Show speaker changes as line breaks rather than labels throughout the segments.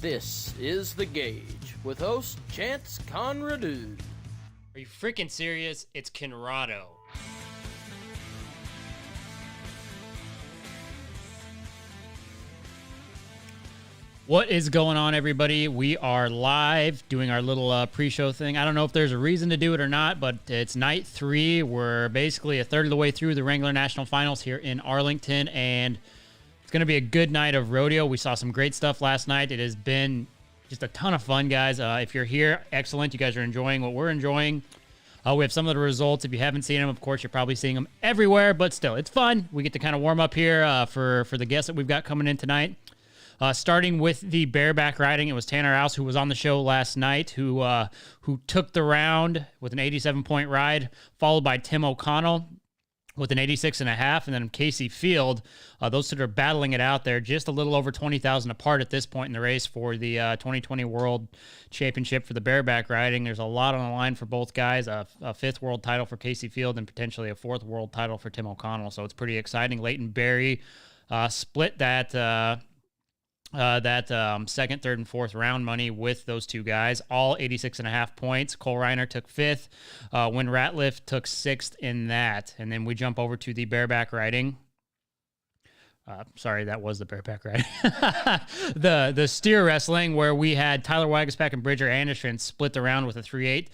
This is The Gauge with host Chance Conradu.
Are you freaking serious? It's Conrado. What is going on, everybody? We are live doing our little pre-show thing. I don't know if there's a reason to do it or not, but it's night 3. We're basically a third of the way through the Wrangler National Finals here in Arlington, and it's going to be a good night of rodeo. We saw some great stuff last night. It has been just a ton of fun, guys. If you're here, excellent. You guys are enjoying what we're enjoying. We have some of the results. If you haven't seen them, of course, you're probably seeing them everywhere, but still, it's fun. We get to kind of warm up here for the guests that we've got coming in tonight. Starting with the bareback riding, it was Tanner House, who was on the show last night, who took the round with an 87-point ride, followed by Tim O'Connell with an 86.5, and then Casey Field. Those two are battling it out there, just a little over 20,000 apart at this point in the race for the 2020 World Championship for the bareback riding. There's a lot on the line for both guys, a 5th world title for Casey Field and potentially a 4th world title for Tim O'Connell, so it's pretty exciting. Leighton Berry split that second, third, and fourth round money with those two guys, all 86.5 points. Cole Reiner took 5th. Win Ratliff took 6th in that. And then we jump over to the bareback riding. Sorry, that was the bareback riding. the steer wrestling, where we had Tyler Wagaspack and Bridger Anderson split the round with a 3-8.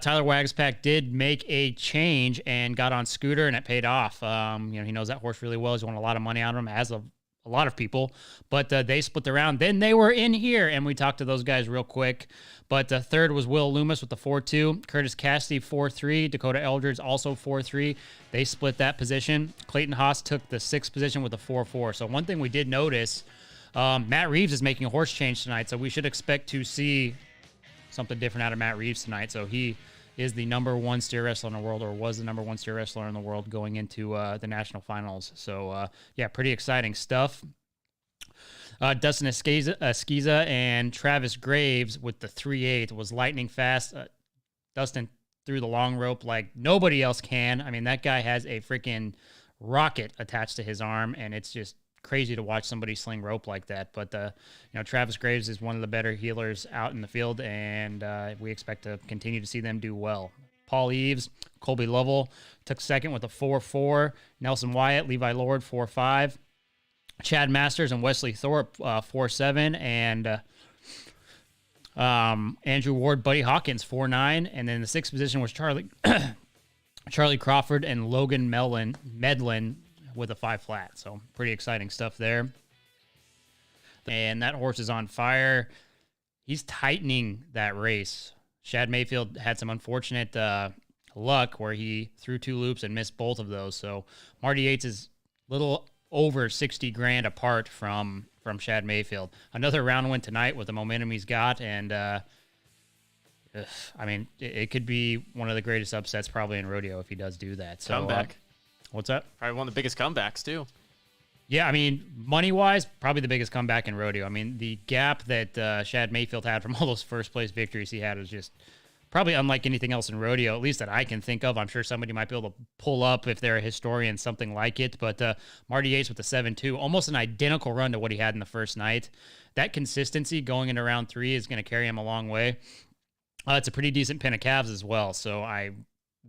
Tyler Wagaspack did make a change and got on Scooter, and it paid off. He knows that horse really well. He's won a lot of money on him, as of a lot of people, but they split the round. Then they were in here, and we talked to those guys real quick. But third was Will Loomis with the 4-2. Curtis Cassidy, 4-3. Dakota Eldridge also 4-3. They split that position. Clayton Haas took the 6th position with a 4-4. So one thing we did notice, Matt Reeves is making a horse change tonight, so we should expect to see something different out of Matt Reeves tonight. So he is the number 1 steer wrestler in the world, or was the number 1 steer wrestler in the world going into the national finals. So, yeah, pretty exciting stuff. Dustin Esquiza and Travis Graves with the 3-8 was lightning fast. Dustin threw the long rope like nobody else can. I mean, that guy has a freaking rocket attached to his arm, and it's just crazy to watch somebody sling rope like that. But Travis Graves is one of the better healers out in the field, and we expect to continue to see them do well. Paul Eves, Colby Lovell took 2nd with a 4-4. Nelson Wyatt, Levi Lord 4-5. Chad Masters and Wesley Thorpe 4-7, and Andrew Ward, Buddy Hawkins 4-9, and then the 6th position was Charlie Crawford and Logan Medlin with a 5 flat. So pretty exciting stuff there. And that horse is on fire. He's tightening that race. Shad Mayfield had some unfortunate luck where he threw 2 loops and missed both of those. So Marty Yates is little over 60 grand apart from Shad Mayfield. Another round win tonight with the momentum he's got, and it could be one of the greatest upsets probably in rodeo if he does do that. So
comeback.
What's that?
Probably one of the biggest comebacks, too.
Yeah, I mean, money-wise, probably the biggest comeback in rodeo. I mean, the gap that Shad Mayfield had from all those first-place victories he had was just probably unlike anything else in rodeo, at least that I can think of. I'm sure somebody might be able to pull up, if they're a historian, something like it. But Marty Yates with the 7-2, almost an identical run to what he had in the first night. That consistency going into round 3 is going to carry him a long way. It's a pretty decent pin of calves as well, so I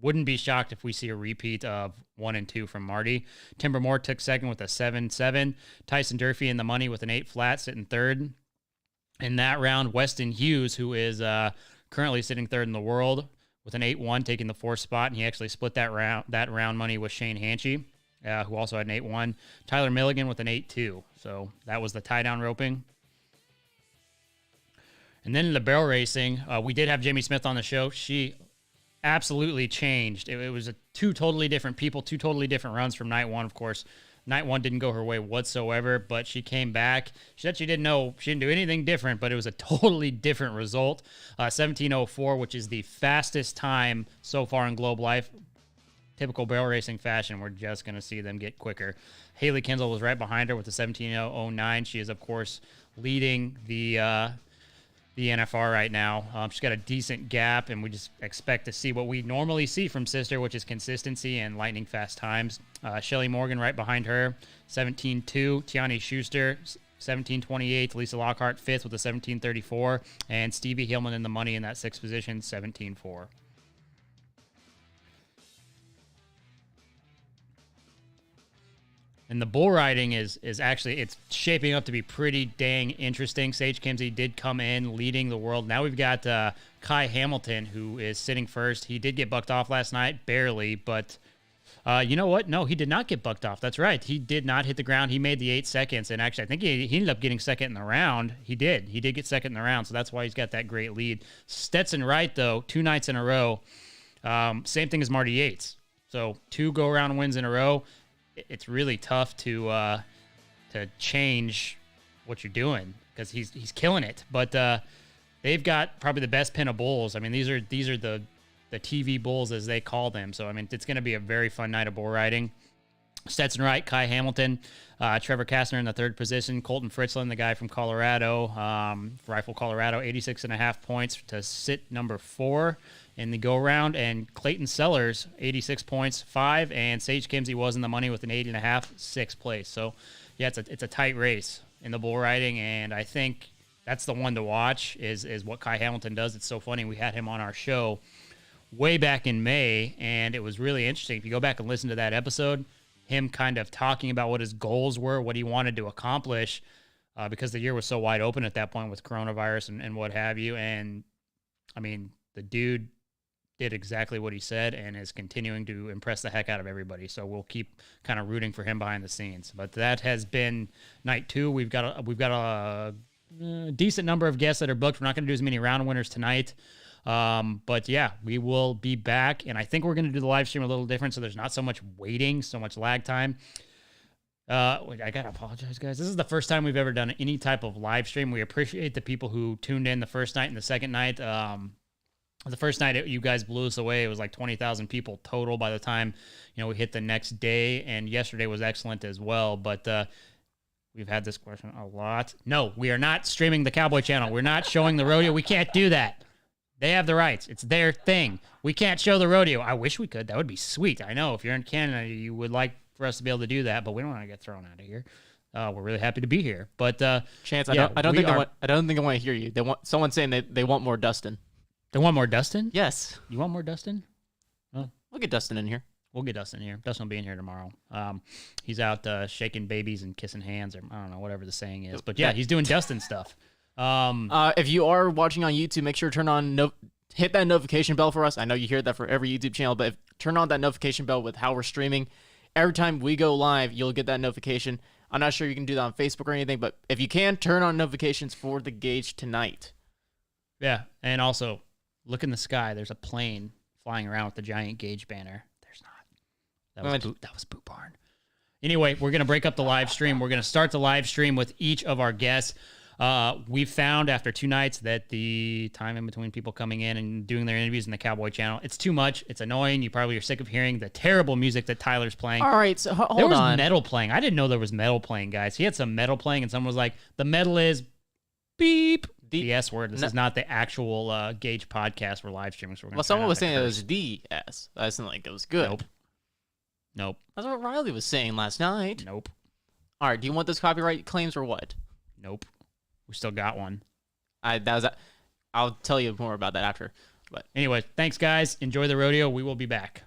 wouldn't be shocked if we see a repeat of 1 and 2 from Marty. Timber Moore took 2nd with a 7-7. Tyson Durfee in the money with an 8 flat, sitting 3rd. In that round, Weston Hughes, who is currently sitting 3rd in the world with an 8-1, taking the 4th spot, and he actually split that round money with Shane Hanchy, who also had an 8-1. Tyler Milligan with an 8-2. So that was the tie-down roping. And then in the barrel racing, we did have Jamie Smith on the show. She absolutely changed. It was 2 totally different people, 2 totally different runs from night 1, of course. Night 1 didn't go her way whatsoever, but she came back. She said she didn't do anything different, but it was a totally different result. 17:04, which is the fastest time so far in Globe Life. Typical barrel racing fashion, we're just going to see them get quicker. Haley Kinsel was right behind her with the 17:09. She is, of course, leading the NFR right now. She's got a decent gap, and we just expect to see what we normally see from Sister, which is consistency and lightning fast times. Shelly Morgan right behind her, 17-2. Tiani Schuster, 1728. Lisa Lockhart 5th with a 1734. And Stevie Hillman in the money in that 6th position, 17-4. And the bull riding is actually, it's shaping up to be pretty dang interesting. Sage Kimsey did come in leading the world. Now we've got Kai Hamilton, who is sitting first. He did get bucked off last night, barely, but you know what? No, he did not get bucked off. That's right. He did not hit the ground. He made the 8 seconds, and actually I think he ended up getting second in the round. He did get second in the round, so that's why he's got that great lead. Stetson Wright, though, 2 nights in a row. Same thing as Marty Yates. So 2 go-around wins in a row. It's really tough to change what you're doing because he's killing it. But they've got probably the best pin of bulls. I mean, these are the TV bulls as they call them. So I mean, it's going to be a very fun night of bull riding. Stetson Wright, Kai Hamilton, Trevor Kastner in the 3rd position, Colton Fritzland, the guy from Colorado, Rifle Colorado, 86.5 points to sit number 4 in the go-round, and Clayton Sellers, 86 points, 5, and Sage Kimsey was in the money with an 80.5, 6th place. So, yeah, it's a tight race in the bull riding, and I think that's the one to watch is what Kai Hamilton does. It's so funny. We had him on our show way back in May, and it was really interesting. If you go back and listen to that episode, him kind of talking about what his goals were, what he wanted to accomplish, because the year was so wide open at that point with coronavirus and what have you. And, I mean, the dude did exactly what he said and is continuing to impress the heck out of everybody. So we'll keep kind of rooting for him behind the scenes. But that has been night 2. We've got a decent number of guests that are booked. We're not going to do as many round winners tonight. But yeah, we will be back, and I think we're going to do the live stream a little different, so there's not so much waiting, so much lag time. I gotta apologize, guys. This is the first time we've ever done any type of live stream. We appreciate the people who tuned in the first night and the second night. The first night, you guys blew us away. It was like 20,000 people total by the time we hit the next day, and yesterday was excellent as well. But we've had this question a lot. No, we are not streaming the Cowboy Channel. We're not showing the rodeo. We can't do that. They have the rights. It's their thing. We can't show the rodeo. I wish we could. That would be sweet. I know if you're in Canada, you would like for us to be able to do that, but we don't want to get thrown out of here. We're really happy to be here. But
Chance, I don't think I want to hear you. They want someone saying they want more Dustin.
They want more Dustin?
Yes.
You want more Dustin?
We'll get Dustin in here.
We'll get Dustin here. Dustin will be in here tomorrow. He's out shaking babies and kissing hands, or I don't know, whatever the saying is. But yeah, he's doing Dustin stuff.
If you are watching on YouTube, make sure to turn on hit that notification bell for us. I know you hear that for every YouTube channel, but turn on that notification bell with how we're streaming. Every time we go live, you'll get that notification. I'm not sure you can do that on Facebook or anything, but if you can, turn on notifications for the gauge tonight.
Yeah, and also look in the sky. There's a plane flying around with the giant gauge banner. There's not. That was Boot Barn. Anyway, we're going to break up the live stream. We're going to start the live stream with each of our guests. We found after 2 nights that the time in between people coming in and doing their interviews in the Cowboy Channel, it's too much. It's annoying. You probably are sick of hearing the terrible music that Tyler's playing.
All right, so hold on.
There was metal playing. I didn't know there was metal playing, guys. He had some metal playing, and someone was like, the metal is beep. The S word. This is not the actual Gauge podcast we're live streaming. So
someone was saying it was the S. I didn't like it was good.
Nope.
That's what Riley was saying last night.
Nope.
All right, do you want those copyright claims or what?
Nope. We still got one.
I'll tell you more about that after. But
anyway, thanks, guys. Enjoy the rodeo. We will be back.